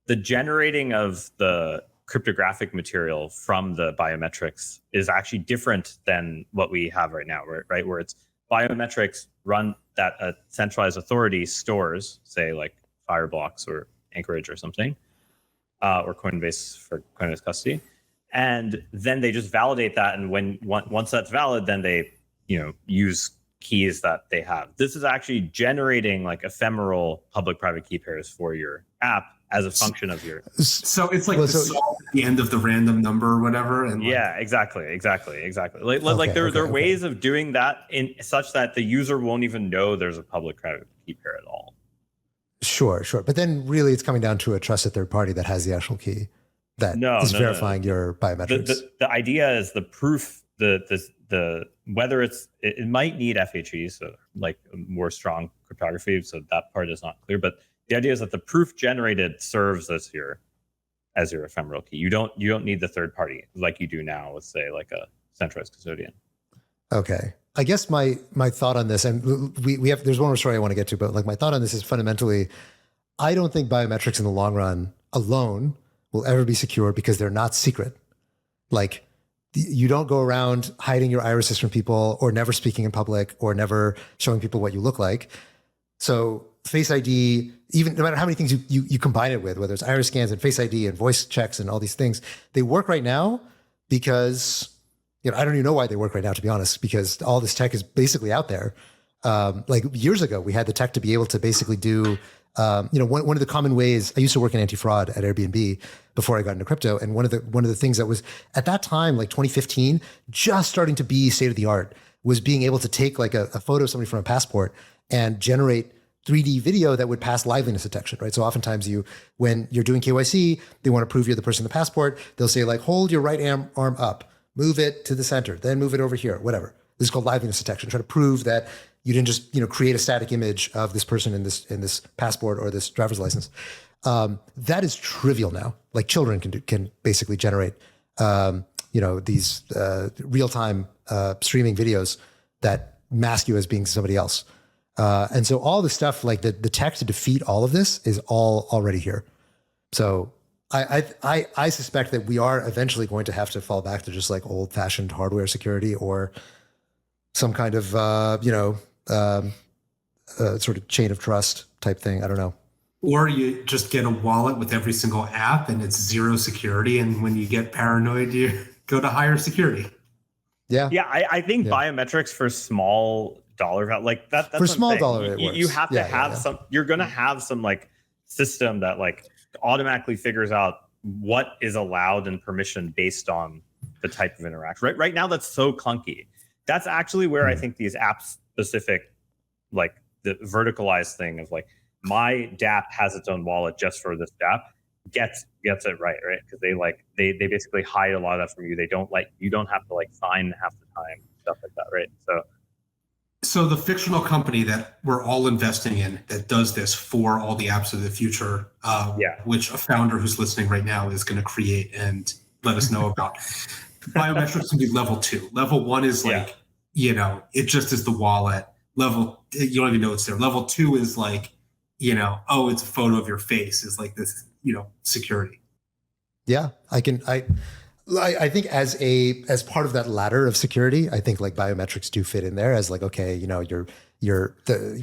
the generating of the cryptographic material from the biometrics is actually different than what we have right now, right? Where it's biometrics run that a centralized authority stores, say like Fireblocks or Anchorage or something, or Coinbase for Coinbase custody. And then they just validate that. And once that's valid, then they, use keys that they have. This is actually generating like ephemeral public-private key pairs for your app as a function of your. So it's like the end of the random number or whatever. And yeah, exactly. Like there are ways of doing that in such that the user won't even know there's a public-private key pair at all. Sure. But then really it's coming down to a trusted third party that has the actual key that is verifying your biometrics. The idea is the proof, the whether it might need FHE, so like more strong cryptography, so that part is not clear. But the idea is that the proof generated serves as your ephemeral key. You don't need the third party like you do now with, say, like a centralized custodian. Okay. I guess my thought on this, and there's one more story I want to get to, but like my thought on this is fundamentally, I don't think biometrics in the long run alone will ever be secure because they're not secret. Like, you don't go around hiding your irises from people or never speaking in public or never showing people what you look like. So Face ID, even no matter how many things you combine it with, whether it's iris scans and Face ID and voice checks and all these things, they work right now because, I don't even know why they work right now, to be honest, because all this tech is basically out there. Like years ago, we had the tech to be able to basically do, one of the common ways. I used to work in anti-fraud at Airbnb before I got into crypto, and one of the things that was at that time, like 2015, just starting to be state of the art, was being able to take like a photo of somebody from a passport and generate 3D video that would pass liveness detection, right? So oftentimes when you're doing KYC, they want to prove you're the person in the passport. They'll say like, hold your right arm up, move it to the center, then move it over here, whatever. This is called liveness detection. Try to prove that you didn't just create a static image of this person in this passport or this driver's license. That is trivial now. Like children can basically generate these real time streaming videos that mask you as being somebody else. And so all the stuff like the tech to defeat all of this is all already here. So I suspect that we are eventually going to have to fall back to just like old fashioned hardware security or some kind of, sort of chain of trust type thing. I don't know. Or you just get a wallet with every single app and it's zero security. And when you get paranoid, you go to higher security. Yeah. Yeah. I think biometrics for small dollar value, like that's for small dollar, it works. You have to have some, you're going to have some like system that like automatically figures out what is allowed and permission based on the type of interaction. Right now, that's so clunky. That's actually where I think these app specific, like the verticalized thing of like, my DApp has its own wallet just for this DApp gets it right? Because they basically hide a lot of that from you. You don't have to like sign half the time, stuff like that, right? So the fictional company that we're all investing in that does this for all the apps of the future, which a founder who's listening right now is going to create and let us know about. Biometrics can be level 2. Level 1 is like, it just is the wallet. You don't even know it's there. Level 2 is like, it's a photo of your face is like this, security. Yeah, I think as part of that ladder of security, I think like biometrics do fit in there as like, okay, your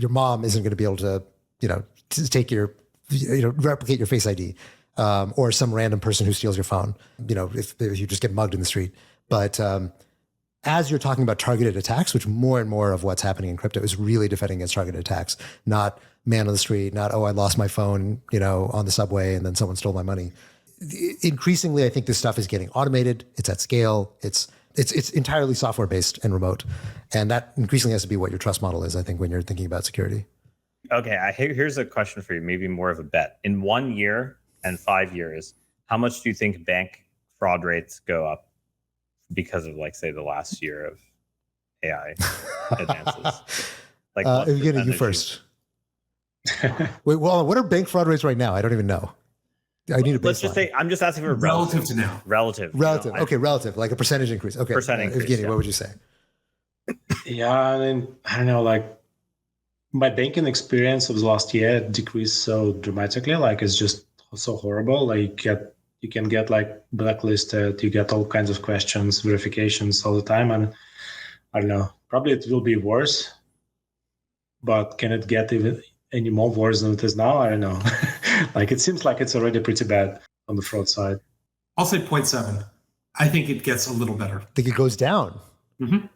mom isn't going to be able to, to take replicate your Face ID, or some random person who steals your phone, if you just get mugged in the street. But as you're talking about targeted attacks, which more and more of what's happening in crypto is really defending against targeted attacks, not man on the street, not, I lost my phone, on the subway and then someone stole my money. Increasingly, I think this stuff is getting automated. It's at scale. It's entirely software based and remote. And that increasingly has to be what your trust model is, I think, when you're thinking about security. Okay, here's a question for you, maybe more of a bet. In 1 year and 5 years, how much do you think bank fraud rates go up because of, like, say, the last year of AI advances? Like, Evgeny, you first. Wait, well, what are bank fraud rates right now? I don't even know. I need a baseline. Let's just say, I'm just asking for relative to now. Relative. Okay, relative, like a percentage increase. Okay, increase, Evgeny, what would you say? Yeah, I mean, I don't know, like my banking experience of the last year decreased so dramatically. Like it's just so horrible. Like you can get like blacklisted. You get all kinds of questions, verifications all the time, and I don't know. Probably it will be worse, but can it get even any more worse than it is now? I don't know. Like it seems like it's already pretty bad on the fraud side. I'll say 0.7. I think it gets a little better. I think it goes down. Mm-hmm.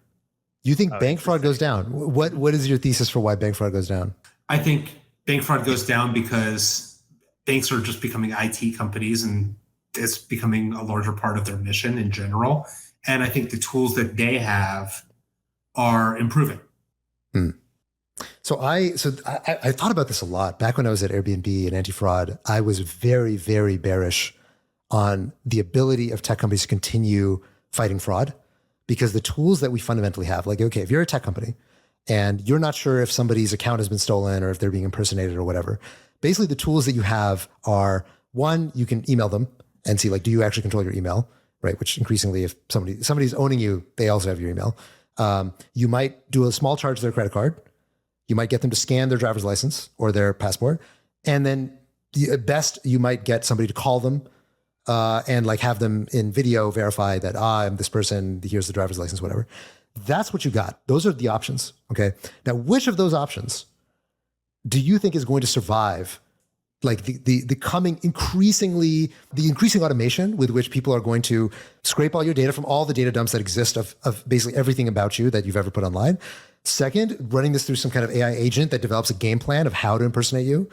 You think bank fraud goes down? What is your thesis for why bank fraud goes down? I think bank fraud goes down because banks are just becoming IT companies and it's becoming a larger part of their mission in general. And I think the tools that they have are improving. So I thought about this a lot. Back when I was at Airbnb and anti-fraud, I was very, very bearish on the ability of tech companies to continue fighting fraud, because the tools that we fundamentally have, like, okay, if you're a tech company and you're not sure if somebody's account has been stolen or if they're being impersonated or whatever, basically the tools that you have are, one, you can email them and see, like, do you actually control your email, right? Which increasingly, if somebody's owning you, they also have your email. You might do a small charge to their credit card. You might get them to scan their driver's license or their passport. And then at best, you might get somebody to call them and like have them in video verify that, I'm this person, here's the driver's license, whatever. That's what you got. Those are the options. Okay. Now, which of those options do you think is going to survive like the increasing automation with which people are going to scrape all your data from all the data dumps that exist of basically everything about you that you've ever put online? Second, running this through some kind of AI agent that develops a game plan of how to impersonate you.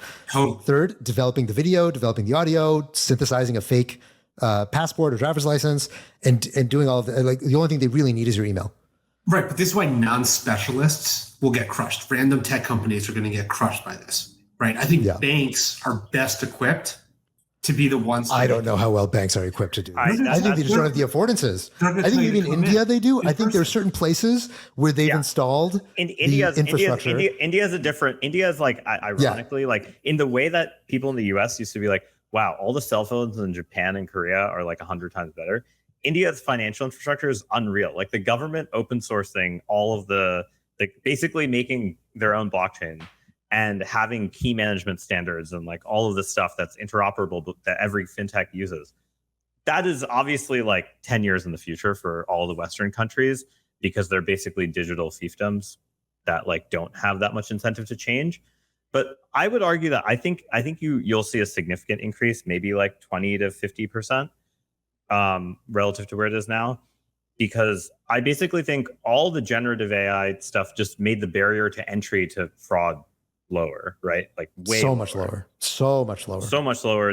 Third, developing the video, developing the audio, synthesizing a fake passport or driver's license, and doing all of that. Like the only thing they really need is your email. Right, but this is why non-specialists will get crushed. Random tech companies are going to get crushed by this, right? I think banks are best equipped to be the ones. I don't know how well banks are equipped to do this. I think they just don't have the affordances. I think maybe in India they do. I think there are certain places where they've installed the infrastructure. India is like, ironically, like in the way that people in the US used to be like, wow, all the cell phones in Japan and Korea are like 100 times better. India's financial infrastructure is unreal. Like the government open sourcing all of the like basically making their own blockchain and having key management standards and like all of this stuff that's interoperable that every fintech uses. That is obviously like 10 years in the future for all the Western countries, because they're basically digital fiefdoms that like don't have that much incentive to change. But I would argue that I think you'll see a significant increase, maybe like 20 to 50% relative to where it is now, because I basically think all the generative AI stuff just made the barrier to entry to fraud lower, right? Like way so much lower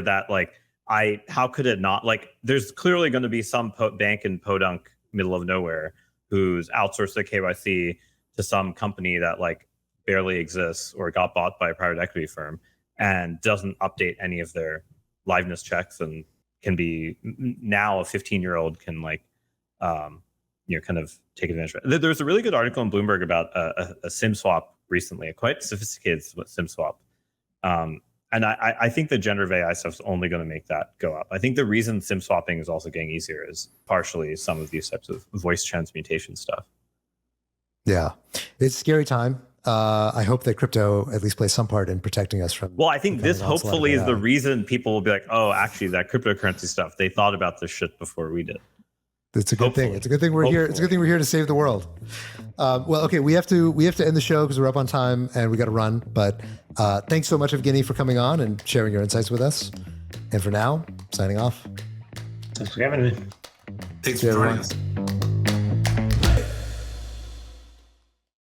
that like how could it not? Like there's clearly going to be some bank in podunk middle of nowhere who's outsourced their KYC to some company that like barely exists or got bought by a private equity firm and doesn't update any of their liveness checks, and can be now a 15-year-old can like kind of take advantage of it. There was a really good article in Bloomberg about a SIM swap recently, a quite sophisticated SIM swap. And I think the generative AI stuff is only going to make that go up. I think the reason SIM swapping is also getting easier is partially some of these types of voice transmutation stuff. Yeah, it's a scary time. I hope that crypto at least plays some part in protecting us from. Well, I think this hopefully is the reason people will be like, oh, actually, that cryptocurrency stuff, they thought about this shit before we did. It's a good thing. It's a good thing we're here. It's a good thing we're here to save the world. Well, okay, we have to end the show because we're up on time and we got to run. But thanks so much, Evgeny, for coming on and sharing your insights with us. And for now, signing off. Thanks for having me. Thanks for joining us.